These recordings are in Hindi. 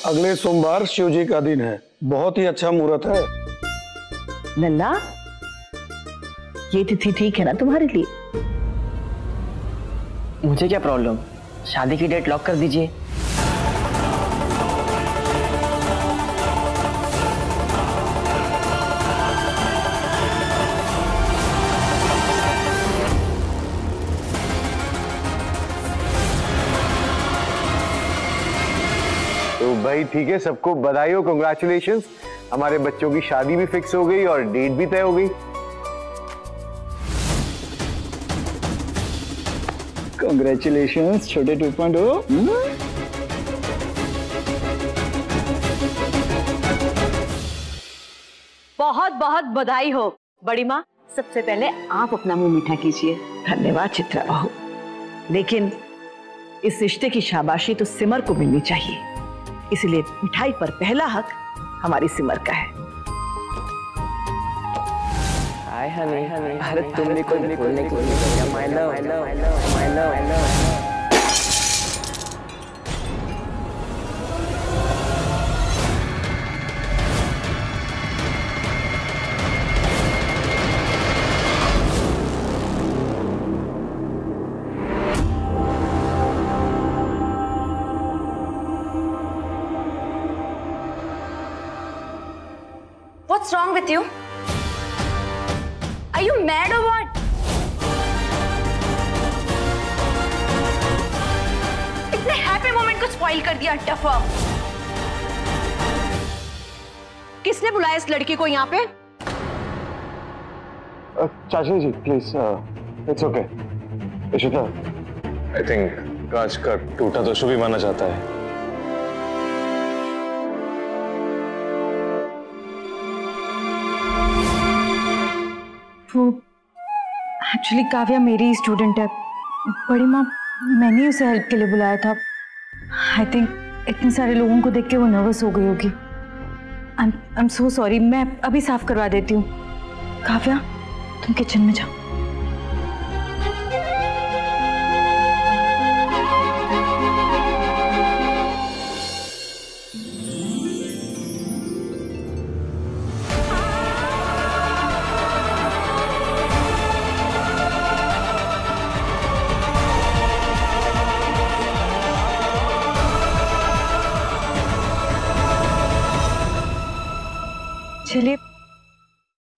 अगले सोमवार शिव जी का दिन है, बहुत ही अच्छा मुहूर्त है। लल्ला, ये तिथि ठीक है ना तुम्हारे लिए? मुझे क्या प्रॉब्लम, शादी की डेट लॉक कर दीजिए। तो भाई ठीक है, सबको बधाई हो, कांग्रेचुलेशंस। हमारे बच्चों की शादी भी फिक्स हो गई और डेट भी तय हो गई। कांग्रेचुलेशंस छोटे 2.0। बहुत बहुत बधाई हो बड़ी माँ। सबसे पहले आप अपना मुंह मीठा कीजिए। धन्यवाद चित्रा बहू, लेकिन इस रिश्ते की शाबाशी तो सिमर को मिलनी चाहिए, इसलिए मिठाई पर पहला हक हमारी सिमर का है। हाय हनी, अरे तुमने कोई बोलने की नहीं किया। My love, my love, my love, my love. What's wrong with you? Are you mad or what? इतने हैप्पी मोमेंट को स्पॉइल कर दिया टफा। किसने बुलाया इस लड़की को यहाँ पे? चाची जी please, it's okay. Ishita, I think कांच का टूटा तो शुभ ही माना जाता है। वो एक्चुअली काव्या मेरी स्टूडेंट है बड़ी माँ, मैंने उसे हेल्प के लिए बुलाया था। आई थिंक इतने सारे लोगों को देख के वो नर्वस हो गई होगी। आई एम सो सॉरी, मैं अभी साफ करवा देती हूँ। काव्या तुम किचन में जाओ। चलिए,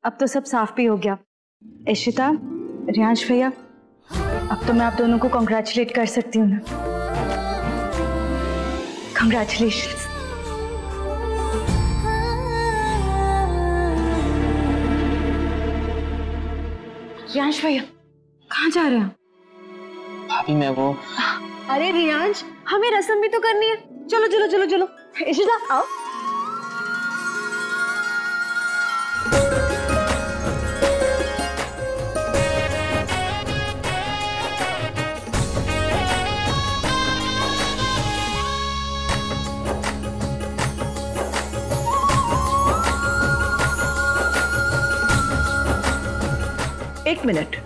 अब तो सब साफ भी हो गया। इशिता, रियांश भैया, अब तो मैं आप दोनों को कॉन्ग्रेचुलेट कर सकती हूँ ना? कॉन्ग्रेचुलेशंस। रियांश भैया, कहाँ जा रहे हैं? भाभी मैं वो, अरे रियांश, हमें रस्म भी तो करनी है। चलो चलो चलो चलो। इशिता आओ। एक मिनट,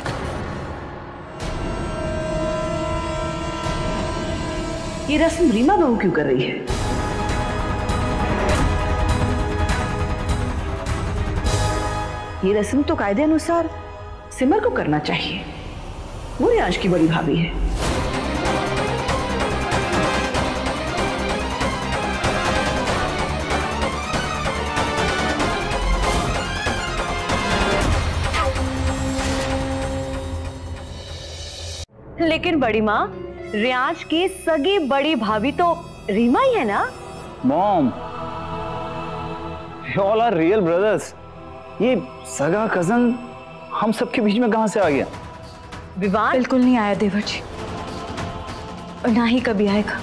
ये रस्म रीमा बहू क्यों कर रही है? ये रस्म तो कायदे अनुसार सिमर को करना चाहिए, वो रियांश की बड़ी भाभी है। लेकिन बड़ी माँ, रियांश की सगी बड़ी भाभी तो रीमा ही है ना? Mom, you all are real brothers। ये सगा कजन हम सबके बीच में कहां से आ गया? विवान बिल्कुल नहीं आया देवर जी, और ना ही कभी आएगा।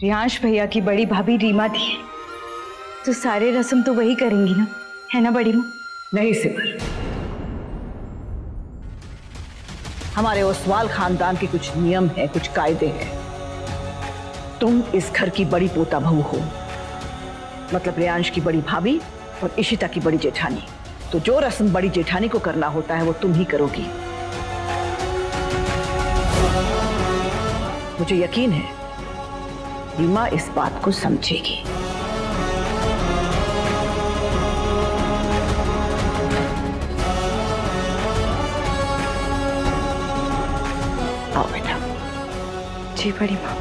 रियांश भैया की बड़ी भाभी रीमा थी, तो सारे रस्म तो वही करेंगी ना, है ना बड़ी माँ? नहीं सिमर, हमारे ओसवाल खानदान के कुछ नियम है, कुछ कायदे हैं। तुम इस घर की बड़ी पोता बहू हो, मतलब रियांश की बड़ी भाभी और इशिता की बड़ी जेठानी। तो जो रस्म बड़ी जेठानी को करना होता है वो तुम ही करोगी। मुझे यकीन है रीमा इस बात को समझेगी। आओ बेटा। जी बड़ी माँ।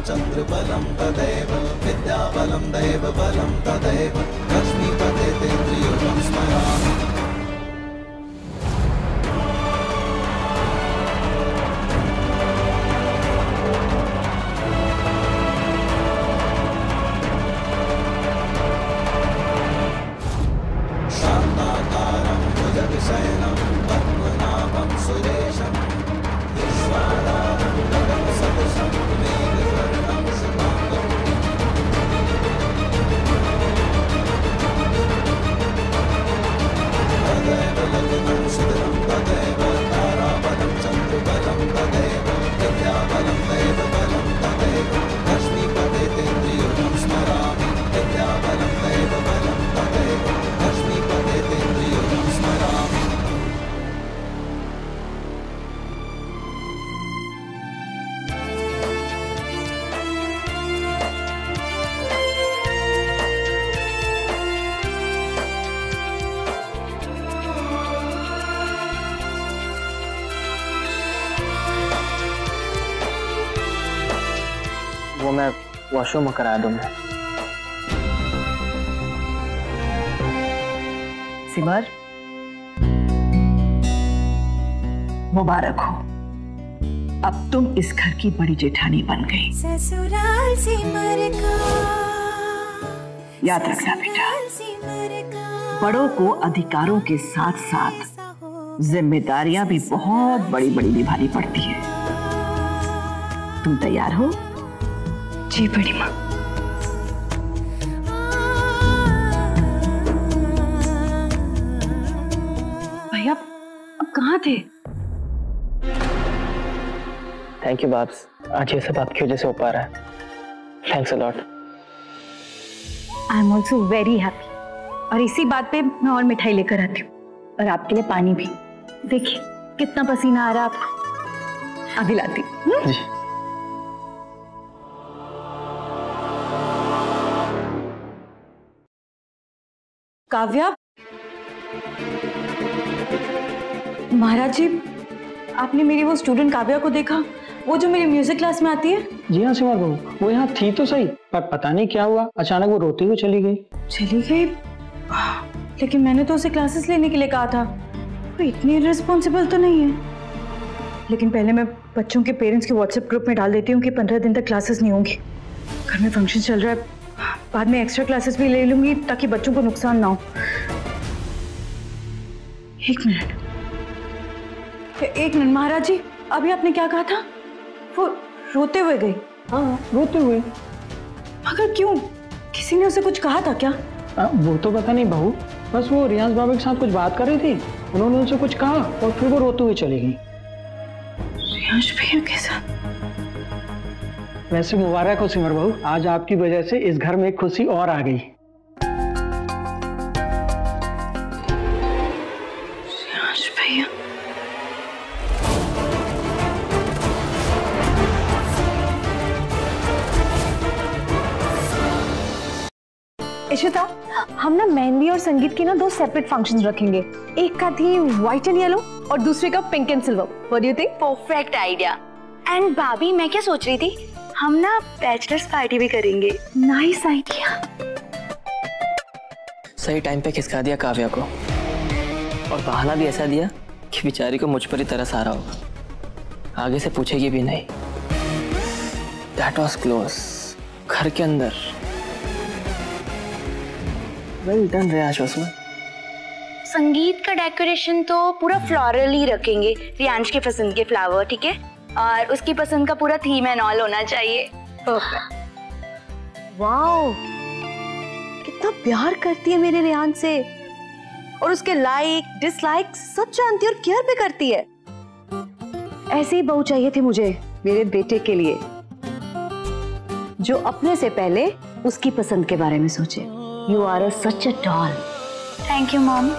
चंद्रबलं तदैव विद्याबलं दैवबलं तदैव लक्ष्मीपते त्रियुगं स्मरामि। शान्ताकारं भुजगशयनं पद्मनाभं सुरेशं विश्वाधारं गगनसदृशं मेघवर्णं शुभांगं। तदैव लग्नं सुदरं तदैव ताराबलं चन्द्रबलं तदैव विद्याबलं दैवबलं तदैव लक्ष्मीपते त्रियुगं स्मरामि। विद्याबलं दैवबलं तदैव लक्ष्मीपते त्रियुगं स्मरामि। वो मैं वॉशरूम में करा दूंगा। सिमर, मुबारक हो, अब तुम इस घर की बड़ी जेठानी बन गई। ससुराल सिमर का याद रखना बेटा, बड़ों को अधिकारों के साथ साथ जिम्मेदारियां भी बहुत बड़ी बड़ी निभानी पड़ती है। तुम तैयार हो? जी बड़ी माँ। भैया अब कहाँ थे? थैंक यू बाब्स, आज ये सब आपकी वजह से हो पा रहा है। Thanks a lot. I am also very happy. और इसी बात पे मैं और मिठाई लेकर आती हूँ, और आपके लिए पानी भी। देखिए कितना पसीना आ रहा है आपको। अभी लाती हूँ। जी। काव्या, महाराज जी, आपने मेरी वो स्टूडेंट काव्या को देखा? वो जो मेरी म्यूजिक क्लास में आती है? जी हाँ सिमर बहू, वो यहाँ थी तो सही, पर पता नहीं क्या हुआ, अचानक वो रोती हुई चली गई। चली गई? लेकिन मैंने तो उसे क्लासेस लेने के लिए कहा था। वो इतनी रिस्पॉन्सिबल तो नहीं है। लेकिन पहले मैं बच्चों के पेरेंट्स के व्हाट्सएप ग्रुप में डाल देती हूँ कि 15 दिन तक क्लासेस नहीं होंगी। घर में फंक्शन चल रहा है, बाद में एक्स्ट्रा क्लासेस भी ले लूंगी ताकि बच्चों को नुकसान ना हो। एक मिनट महाराज जी, अभी आपने क्या कहा था? वो रोते हुए गई? हाँ, रोते हुए। मगर क्यों? किसी ने उसे कुछ कहा था क्या? वो तो पता नहीं बहू, बस वो रियांश बाबा के साथ कुछ बात कर रही थी, उन्होंने उनसे कुछ कहा और फिर वो रोते हुए चली गई। रियांश भैया के साथ? वैसे मुबारक हो सिमर बहू, आज आपकी वजह से इस घर में एक खुशी और आ गई। रियांश भैया? इशिता, हम ना मेहंदी और संगीत की ना 2 सेपरेट फंक्शंस रखेंगे। एक का थी व्हाइट एंड येलो और दूसरे का pink and silver. What do you think? Perfect idea. And भाभी, मैं क्या सोच रही थी, हम ना बैचलर्स पार्टी भी करेंगे। Nice idea. सही टाइम पे खिसका दिया काव्या को, और बहाना भी ऐसा दिया कि बेचारी को मुझ पर ही तरस आ रहा होगा। आगे से पूछेगी भी नहीं। That was close. घर के अंदर वेल डन रियाज उसमें। संगीत का डेकोरेशन तो पूरा फ्लोरल ही रखेंगे, रियांश के पसंद के फ्लावर, ठीक है? और उसकी पसंद का पूरा थीम एंड ऑल होना चाहिए। वाओ, कितना प्यार करती है मेरे रियान से, और उसके लाइक डिसलाइक सब जानती है और केयर भी करती है। ऐसी ही बहू चाहिए थी मुझे मेरे बेटे के लिए, जो अपने से पहले उसकी पसंद के बारे में सोचे। You are such a doll. Thank you mom.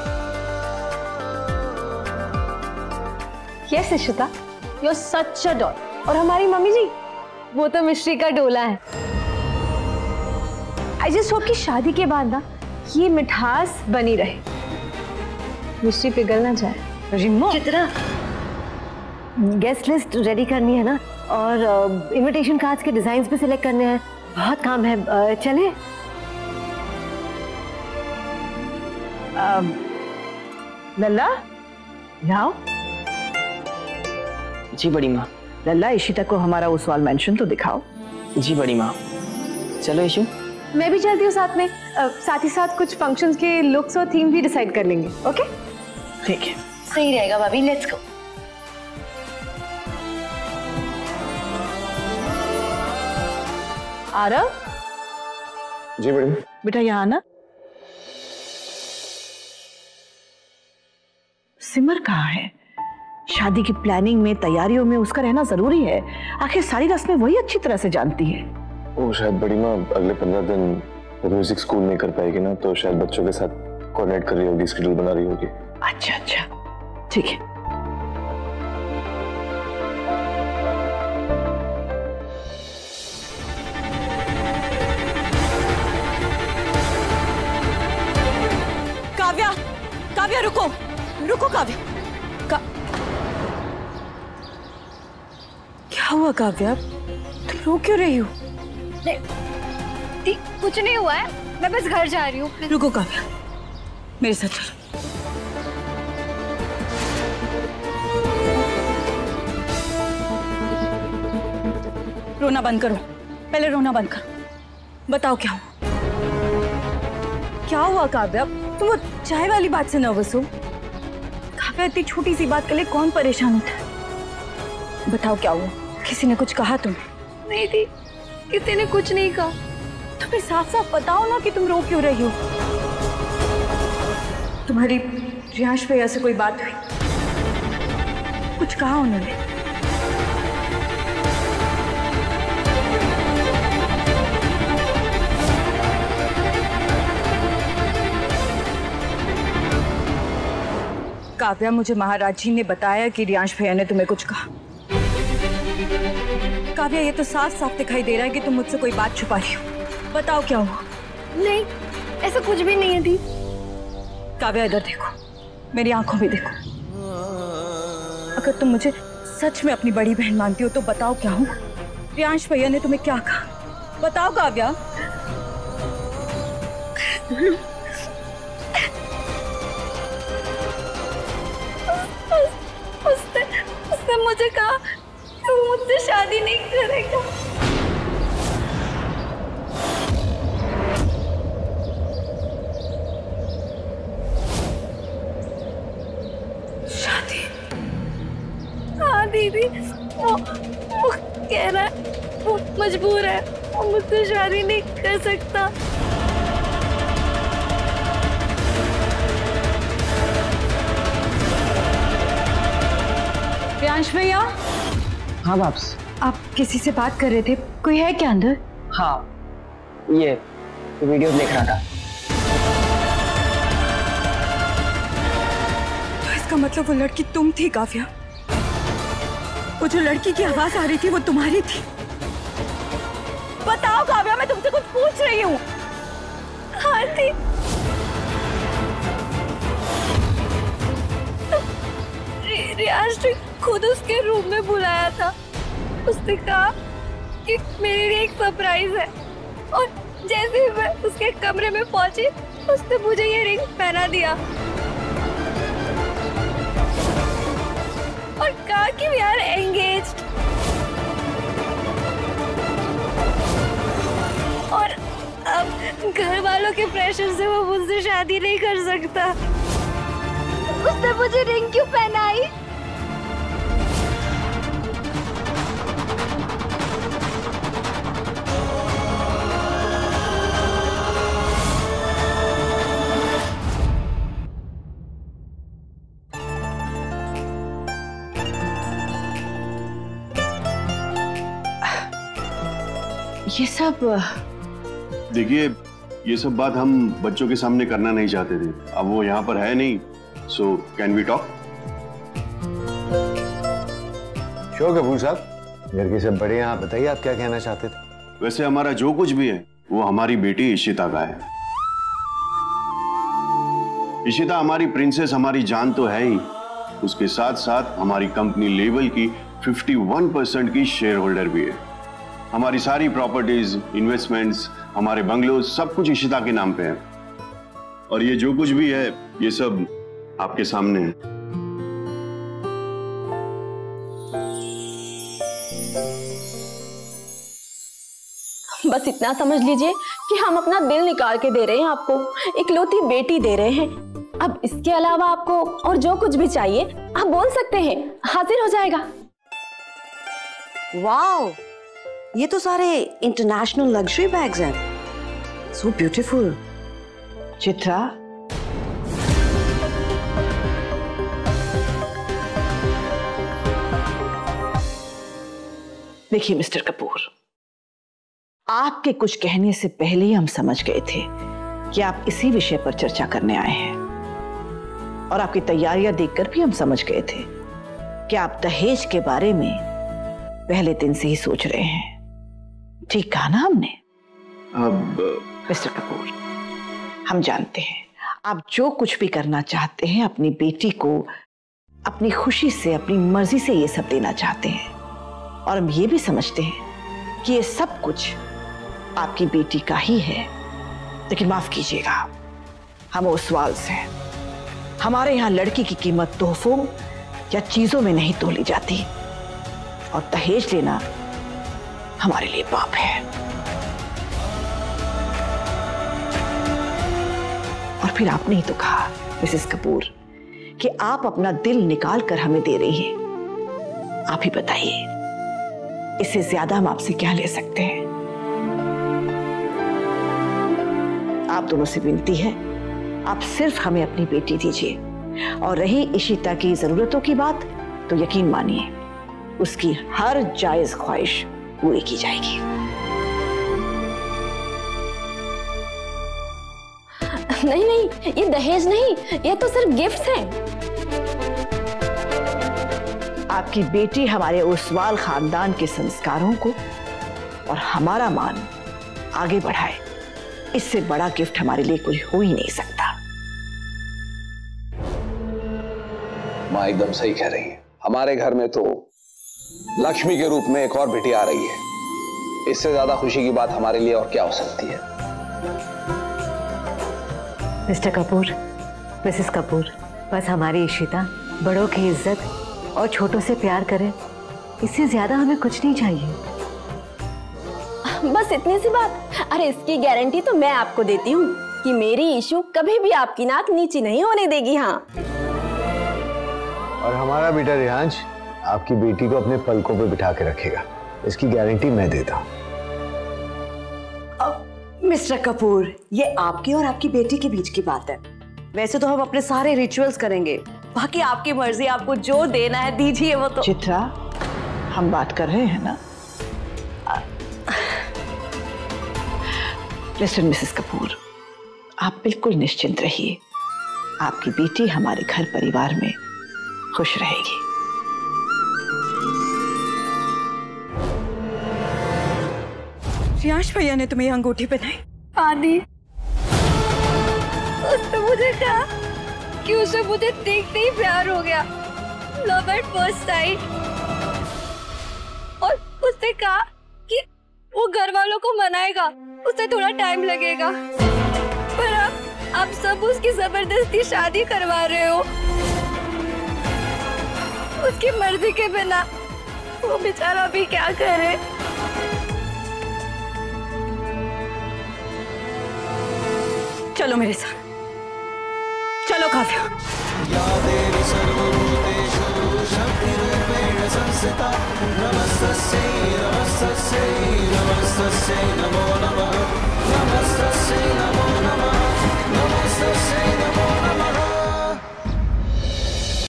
Yes Ishita, you are such a doll. और हमारी मम्मी जी, वो तो मिश्री का डोला है। आई जस्ट होप कि शादी के बाद ना ये मिठास बनी रहे, मिश्री पिघल ना जाए। रिमो, चित्रा, गेस्ट लिस्ट रेडी करनी है ना, और इनविटेशन कार्ड्स के डिजाइन्स भी सिलेक्ट करने हैं, बहुत काम है। चले? लल्ला, जाओ। जी बड़ी माँ। लल्ला, इशिता को हमारा वो सवाल मेंशन तो दिखाओ। जी बड़ी माँ। चलो इशू। मैं भी चलती हूँ साथ में। साथ ही साथ कुछ फंक्शंस के लुक्स और थीम भी डिसाइड कर लेंगे। ओके, ठीक है, सही रहेगा भाभी, लेट्स गो। आरव, जी मैडम। बेटा यहाँ आना। सिमर कहाँ है? शादी की प्लानिंग में, तैयारियों में उसका रहना जरूरी है। आखिर सारी रस्में वही अच्छी तरह से जानती है। वो शायद बड़ी माँ अगले 15 दिन म्यूजिक स्कूल नहीं कर पाएगी ना, तो शायद बच्चों के साथ कोऑर्डिनेट कर रही होगी, शेड्यूल बना रही होगी। अच्छा अच्छा, ठीक है। काव्या, काव्या रुको, रुको काव्या। क्या हुआ काव्या, तुम रो क्यों रही हो? कुछ नहीं हुआ है, मैं बस घर जा रही हूँ। रुको काव्या, मेरे साथ चलो। रोना बंद करो, पहले रोना बंद करो। बताओ क्या हुआ? क्या हुआ काव्या? तुम वो चाय वाली बात से नर्वस हो? काव्या, इतनी छोटी सी बात के लिए कौन परेशान होता है? बताओ क्या हुआ? किसी ने कुछ कहा तुम्हें? नहीं दी, किसी ने कुछ नहीं कहा। तुम्हें साफ साफ बताओ ना कि तुम रो क्यों रही हो। तुम्हारी रियांश भैया से कोई बात हुई? कुछ कहा उन्होंने? काव्या, मुझे महाराज जी ने बताया कि रियांश भैया ने तुम्हें कुछ कहा। काव्या, ये तो साफ साफ दिखाई दे रहा है कि तुम मुझसे कोई बात छुपा रही हो। बताओ क्या हुआ? नहीं, ऐसा कुछ भी नहीं है दी। काव्या, इधर देखो, मेरी आंखों में देखो। अगर तुम मुझे सच में अपनी बड़ी बहन मानती हो तो बताओ क्या हुआ? रियांश भैया ने तुम्हें क्या कहा? बताओ काव्या। उसने मुझे कहा कि वो मुझसे शादी नहीं करेगा। शादी? हाँ दीदी, वो कह रहा है, वो मजबूर है, वो मुझसे शादी नहीं कर सकता। रियांश भैया। हाँ वापस। आप किसी से बात कर रहे थे, कोई है क्या अंदर? हाँ, ये वीडियो देख रहा था। तो इसका मतलब वो लड़की तुम थी काव्या? वो जो लड़की की आवाज आ रही थी वो तुम्हारी थी? बताओ काव्या, मैं तुमसे कुछ पूछ रही हूँ। हाँ थी। रियाज ने खुद उसके रूम में बुलाया था। उसने कहा कि मेरे लिए एक सरप्राइज है, और जैसे ही मैं उसके कमरे में पहुंची, उसने मुझे ये रिंग पहना दिया और कहा कि वी आर एंगेज्ड। और अब घर वालों के प्रेशर से वो मुझसे शादी नहीं कर सकता। उसने मुझे रिंग क्यों पहनाई? ये सब देखिए, ये सब बात हम बच्चों के सामने करना नहीं चाहते थे। अब वो यहाँ पर है नहीं, so can we talk? Sure Kapoor साहब, घर के सब बड़े हैं, आप बताइए आप क्या कहना चाहते थे। वैसे हमारा जो कुछ भी है वो हमारी बेटी इशिता का है। इशिता हमारी प्रिंसेस, हमारी जान तो है ही, उसके साथ साथ हमारी कंपनी लेवल की 51% की शेयर होल्डर भी है। हमारी सारी प्रॉपर्टीज, इन्वेस्टमेंट्स, हमारे बंगलो, सब कुछ इशिता के नाम पे है। और ये जो कुछ भी है ये सब आपके सामने है। बस इतना समझ लीजिए कि हम अपना दिल निकाल के दे रहे हैं आपको, इकलौती बेटी दे रहे हैं। अब इसके अलावा आपको और जो कुछ भी चाहिए आप बोल सकते हैं, हाजिर हो जाएगा। वाओ, ये तो सारे इंटरनेशनल लग्जरी बैग्स हैं। So beautiful. चित्रा, देखिए मिस्टर कपूर, आपके कुछ कहने से पहले ही हम समझ गए थे कि आप इसी विषय पर चर्चा करने आए हैं, और आपकी तैयारियां देखकर भी हम समझ गए थे कि आप दहेज के बारे में पहले दिन से ही सोच रहे हैं। ठीक कहा ना हमने? अब मिस्टर कपूर, हम जानते हैं आप जो कुछ भी करना चाहते हैं, अपनी बेटी को अपनी खुशी से, अपनी मर्जी से ये सब देना चाहते हैं, और हम ये भी समझते हैं कि ये सब कुछ आपकी बेटी का ही है। लेकिन माफ कीजिएगा, हम ओसवाल्स हैं। हमारे यहाँ लड़की की कीमत तोहफों या चीजों में नहीं तोली जाती, और दहेज लेना हमारे लिए पाप है। और फिर आपने ही तो कहा मिसेस कपूर कि आप अपना दिल निकाल कर हमें दे रही हैं। आप ही बताइए, इससे ज्यादा हम आपसे क्या ले सकते हैं? आप दोनों से विनती है, आप सिर्फ हमें अपनी बेटी दीजिए। और रही इशिता की जरूरतों की बात, तो यकीन मानिए उसकी हर जायज ख्वाहिश पूरी की जाएगी। नहीं नहीं, ये दहेज नहीं, ये तो सिर्फ गिफ्ट्स हैं। आपकी बेटी हमारे ओसवाल खानदान के संस्कारों को और हमारा मान आगे बढ़ाए, इससे बड़ा गिफ्ट हमारे लिए कोई हो ही नहीं सकता। माँ एकदम सही कह रही है। हमारे घर में तो लक्ष्मी के रूप में एक और बेटी आ रही है। इससे ज्यादा खुशी की बात हमारे लिए और क्या हो सकती है? मिस्टर कपूर, मिसेस कपूर, बस हमारी इशिता बड़ों की इज्जत और छोटों से प्यार करे, इससे ज्यादा हमें कुछ नहीं चाहिए। बस इतनी सी बात। अरे इसकी गारंटी तो मैं आपको देती हूँ कि मेरी इशू कभी भी आपकी नाक नीची नहीं होने देगी। हाँ, और हमारा बेटा रियांश आपकी बेटी को अपने पलकों पे बिठा के रखेगा, इसकी गारंटी मैं देता हूँ। मिस्टर कपूर, ये आपकी और आपकी बेटी के बीच की बात है। वैसे तो हम अपने सारे रिचुअल्स करेंगे, बाकी आपकी मर्जी, आपको जो देना है दीजिए वो तो। चित्रा, हम बात कर रहे हैं ना? मिस्टर मिसेस कपूर, आप बिल्कुल निश्चिंत रहिए, आपकी बेटी हमारे घर परिवार में खुश रहेगी। रियांश भैया ने तुम्हें अंगूठी पहनाई? आदि, उसने मुझे कहा कि उसे मुझे देखते ही प्यार हो गया, लव एट फर्स्ट साइट। और उसने कहा कि वो घर वालों को मनाएगा, उसे थोड़ा टाइम लगेगा, पर आप सब उसकी जबरदस्ती शादी करवा रहे हो, उसकी मर्जी के बिना। वो बेचारा भी क्या करे। चलो मेरे साथ, चलो काव्या। या देवी सर्वभूतेषु